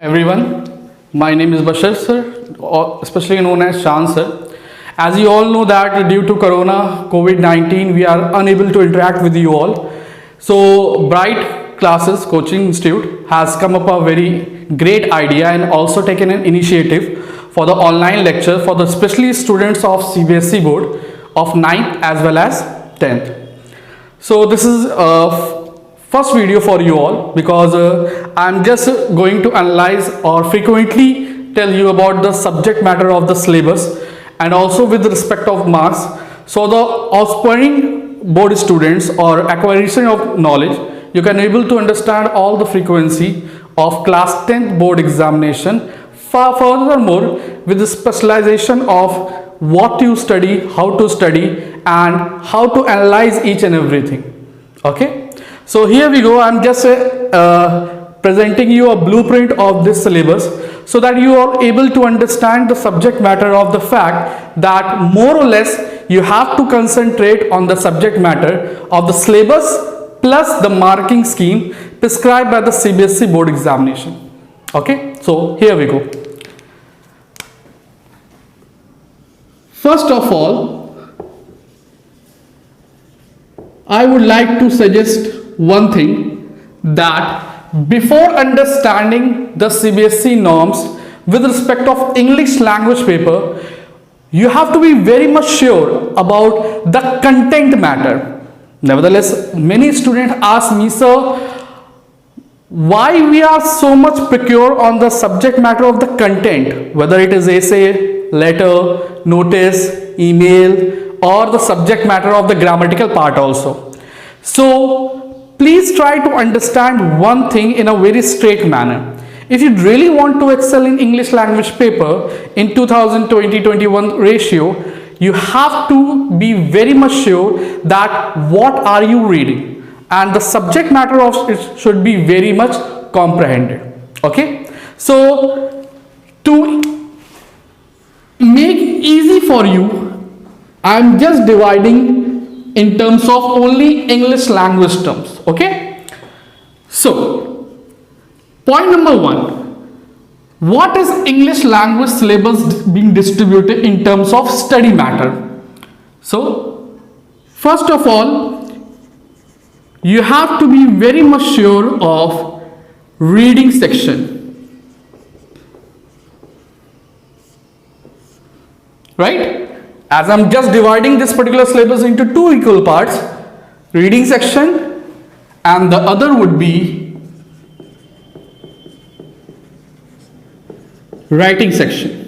Everyone, my name is Bashar sir, or especially known as Shan sir. As you all know that due to Corona, COVID-19, we are unable to interact with you all. So Bright Classes Coaching Institute has come up a very great idea and also taken an initiative for the online lecture for the especially students of CBSE board of 9th as well as 10th. So this is first video for you all because I'm just going to analyze or frequently tell you about the subject matter of the syllabus and also with respect of marks. So the aspiring board students or acquisition of knowledge, you can able to understand all the frequency of class 10th board examination. Furthermore, with the specialization of what you study, how to study and how to analyze each and everything. Okay. So here we go. I'm just presenting you a blueprint of this syllabus so that you are able to understand the subject matter of the fact that more or less you have to concentrate on the subject matter of the syllabus plus the marking scheme prescribed by the CBSE board examination. Okay, so here we go. First of all, I would like to suggest one thing, that before understanding the CBSE norms with respect of English language paper, you have to be very much sure about the content matter. Nevertheless, many students ask me, sir, why we are so much precure on the subject matter of the content, whether it is essay, letter, notice, email, or the subject matter of the grammatical part also. So please try to understand one thing in a very straight manner. If you really want to excel in English language paper in 2020-21 ratio, you have to be very much sure that what are you reading and the subject matter of it should be very much comprehended. Okay, so to make easy for you, I am just dividing in terms of only English language terms. Okay, so point number one, what is English language syllabus being distributed in terms of study matter? So first of all, you have to be very much sure of reading section, right? As I'm just dividing this particular syllabus into two equal parts, reading section and the other would be writing section.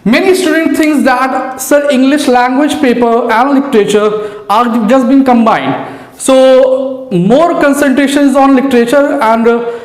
Many students think that, sir, English language paper and literature are just being combined. So more concentration is on literature and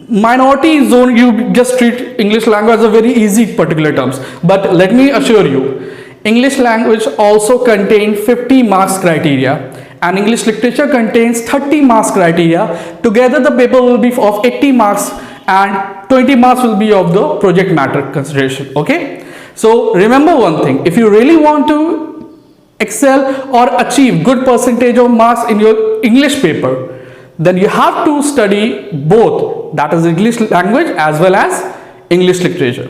minority zone, you just treat English language as a very easy particular terms. But let me assure you, English language also contains 50 marks criteria and English literature contains 30 marks criteria. Together the paper will be of 80 marks and 20 marks will be of the project matter consideration. Okay, so remember one thing, if you really want to excel or achieve good percentage of marks in your English paper, then you have to study both, that is English language as well as English literature.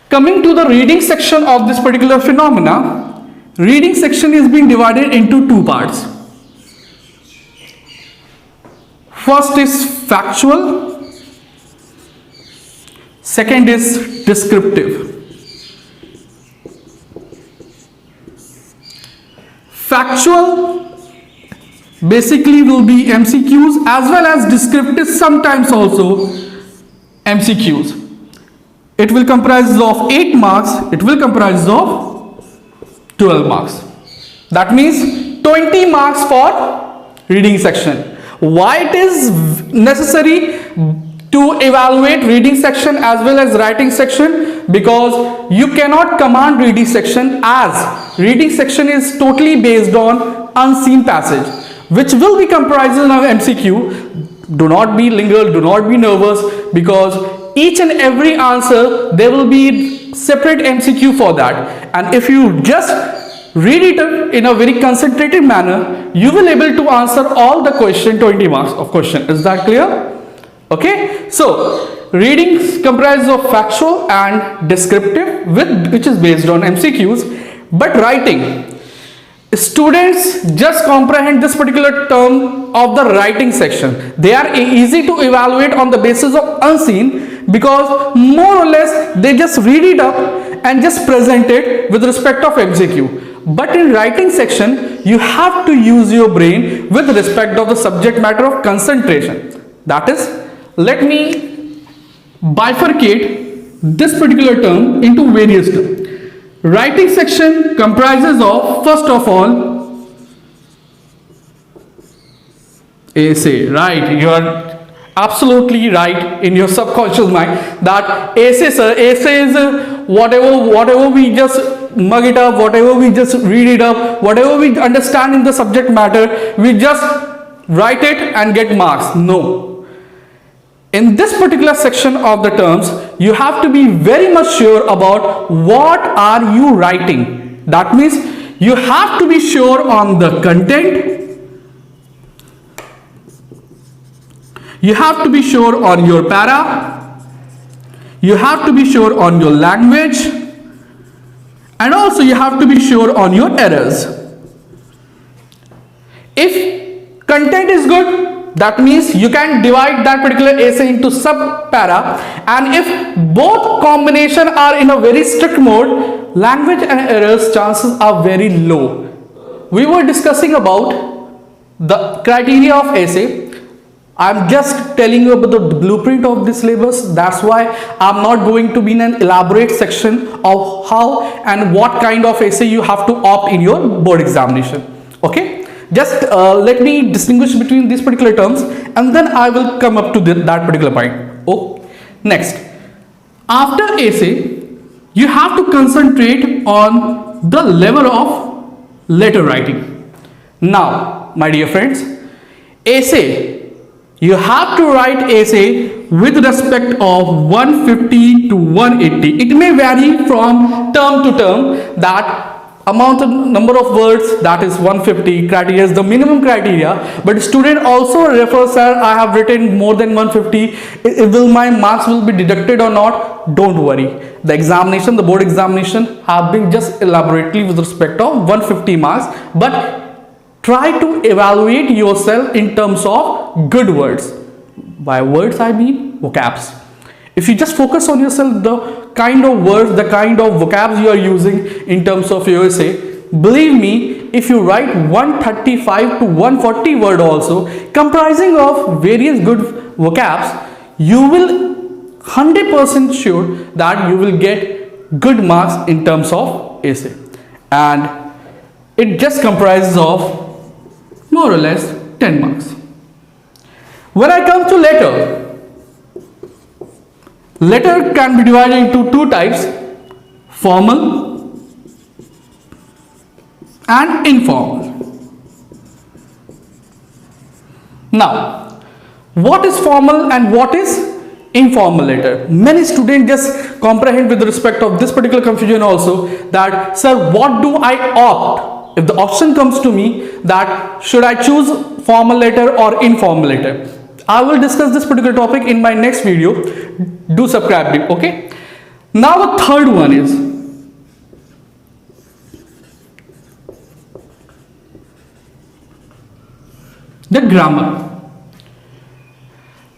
Coming to the reading section of this particular phenomena, reading section is being divided into two parts. First is factual, second is descriptive. Factual basically will be MCQs as well as descriptive, sometimes also MCQs. It will comprise of 8 marks, it will comprise of 12 marks. That means 20 marks for reading section. Why it is necessary to evaluate reading section as well as writing section? Because you cannot command reading section, as reading section is totally based on unseen passage. which will be comprised in our MCQ. Do not be linger, do not be nervous, because each and every answer there will be separate MCQ for that, and if you just read it in a very concentrated manner, you will able to answer all the question, 20 marks of question. Is that clear? Okay, so reading comprises of factual and descriptive, which is based on MCQs, but writing, students just comprehend this particular term of the writing section. They are easy to evaluate on the basis of unseen, because more or less they just read it up and just present it with respect of MCQ. But in writing section, you have to use your brain with respect of the subject matter of concentration. That is, let me bifurcate this particular term into various terms. Writing section comprises of, first of all, essay. Right, you are absolutely right in your subconscious mind that essay, sir, essay is whatever we just mug it up, whatever we just read it up, whatever we understand in the subject matter, we just write it and get marks. No. In this particular section of the terms, you have to be very much sure about what are you writing. That means you have to be sure on the content, you have to be sure on your para, you have to be sure on your language, and also you have to be sure on your errors. If content is good, that means you can divide that particular essay into sub para, and if both combination are in a very strict mode, language and errors chances are very low. We were discussing about the criteria of essay. I'm just telling you about the blueprint of this syllabus. That's why I'm not going to be in an elaborate section of how and what kind of essay you have to opt in your board examination. Okay, just let me distinguish between these particular terms, and then I will come up to that particular point. Oh, next, after essay, you have to concentrate on the level of letter writing. Now, my dear friends, essay, you have to write essay with respect of 150 to 180. It may vary from term to term. That amount of number of words, that is 150 criteria is the minimum criteria, but student also refers, sir, I have written more than 150, will my marks will be deducted or not? Don't worry, the examination, the board examination have been just elaborately with respect of 150 marks, but try to evaluate yourself in terms of good words. By words I mean vocabs. If you just focus on yourself, the kind of words, the kind of vocabs you are using in terms of your essay, believe me, if you write 135 to 140 word also comprising of various good vocabs, you will 100% sure that you will get good marks in terms of essay, and it just comprises of more or less 10 marks. When I come to letter can be divided into two types, formal and informal. Now, what is formal and what is informal letter? Many students just comprehend with respect of this particular confusion also, that sir, what do I opt? If the option comes to me that should I choose formal letter or informal letter, I will discuss this particular topic in my next video. Do subscribe me, okay? Now the third one is the grammar.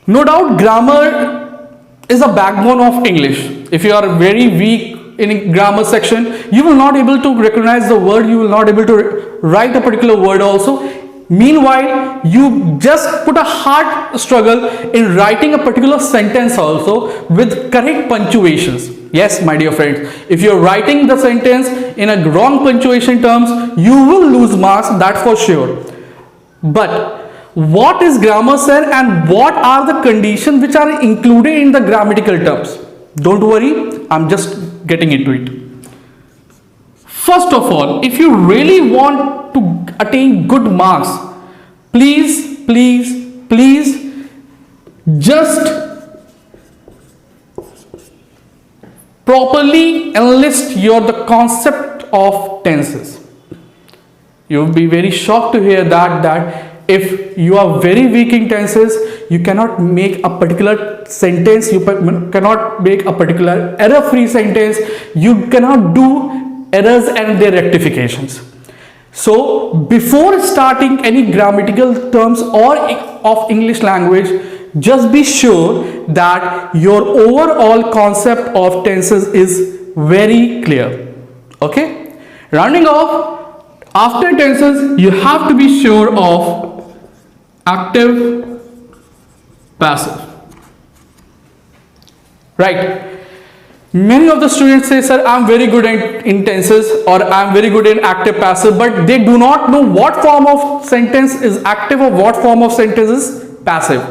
No doubt grammar is a backbone of English. If you are very weak in grammar section, you will not able to recognize the word, you will not able to write a particular word also. Meanwhile, you just put a hard struggle in writing a particular sentence also with correct punctuations. Yes, my dear friends, if you're writing the sentence in a wrong punctuation terms, you will lose marks, that for sure. But what is grammar, sir, and what are the conditions which are included in the grammatical terms? Don't worry, I'm just getting into it. First of all, if you really want to attain good marks, please just properly enlist the concept of tenses. You'll be very shocked to hear that if you are very weak in tenses, you cannot make a particular sentence, you cannot make a particular error-free sentence, you cannot do errors and their rectifications. So before starting any grammatical terms or of English language, just be sure that your overall concept of tenses is very clear. Okay? Rounding off, after tenses, you have to be sure of active, passive. Right? Many of the students say, sir, I'm very good in tenses or I'm very good in active passive, but they do not know what form of sentence is active or what form of sentence is passive.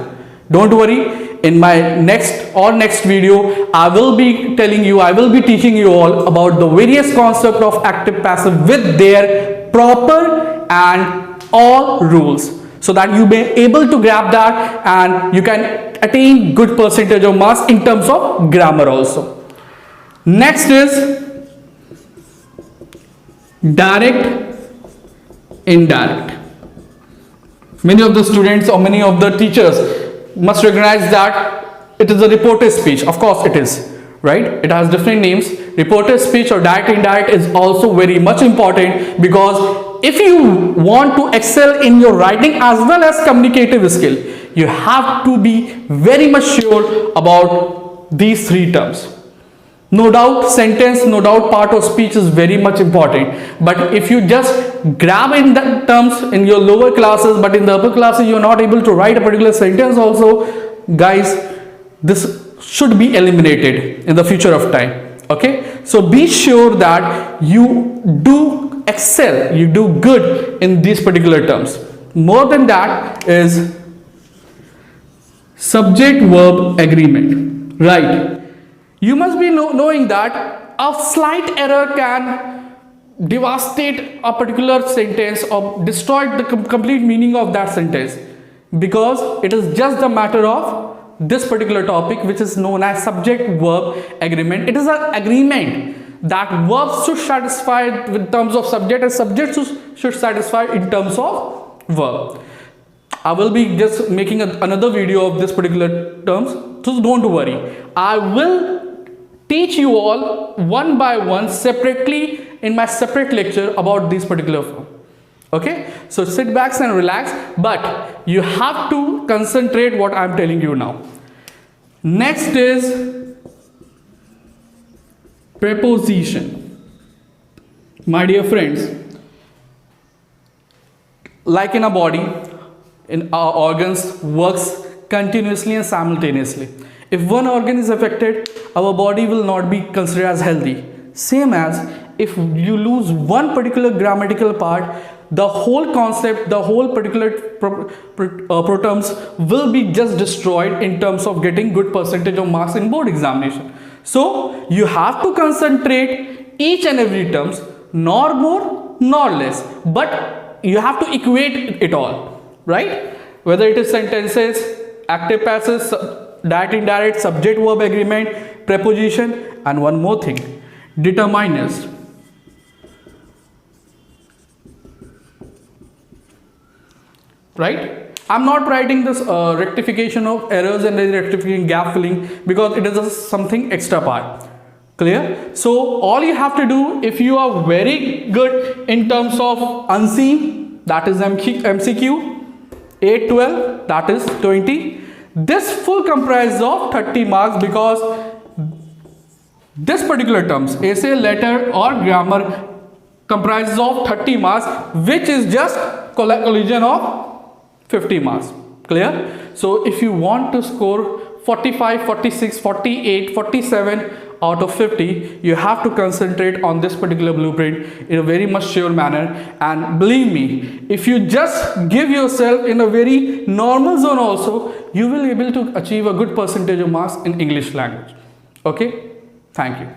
Don't worry, in my next video, I will be teaching you all about the various concepts of active passive with their proper and all rules, so that you may able to grab that and you can attain good percentage of marks in terms of grammar also. Next is direct, indirect. Many of the students or many of the teachers must recognize that it is a reported speech. Of course it is, right? It has different names. Reported speech or direct, indirect is also very much important, because if you want to excel in your writing as well as communicative skill, you have to be very much sure about these three terms. No doubt sentence, no doubt part of speech is very much important, but if you just grab in the terms in your lower classes but in the upper classes you are not able to write a particular sentence also, guys, this should be eliminated in the future of time. Okay, so be sure that you do excel, you do good in these particular terms. More than that is subject verb agreement. Right, you must be knowing that a slight error can devastate a particular sentence or destroy the complete meaning of that sentence, because it is just a matter of this particular topic which is known as subject verb agreement. It is an agreement that verbs should satisfy with terms of subject and subject should satisfy in terms of verb. I will be just making another video of this particular terms, so don't worry. I will teach you all one by one separately in my separate lecture about this particular form. Okay, so sit back and relax, but you have to concentrate what I am telling you now. Next is preposition. My dear friends, like in a body, in our organs works continuously and simultaneously. If one organ is affected, our body will not be considered as healthy. Same as if you lose one particular grammatical part, the whole concept, the whole particular terms will be just destroyed in terms of getting good percentage of marks in board examination. So you have to concentrate each and every terms, nor more nor less, but you have to equate it all, right? Whether it is sentences, active passive, direct, indirect, subject verb agreement, preposition, and one more thing, determiners. Right? I'm not writing this rectification of errors and rectification gap filling because it is just something extra part. Clear? So all you have to do, if you are very good in terms of unseen, that is MCQ, 812, that is 20. This full comprises of 30 marks, because this particular terms, essay, letter or grammar, comprises of 30 marks, which is just collision of 50 marks. Clear? So if you want to score 45, 46, 48, 47 out of 50, you have to concentrate on this particular blueprint in a very much sure manner. And believe me, if you just give yourself in a very normal zone also, you will be able to achieve a good percentage of marks in English language. Okay? Thank you.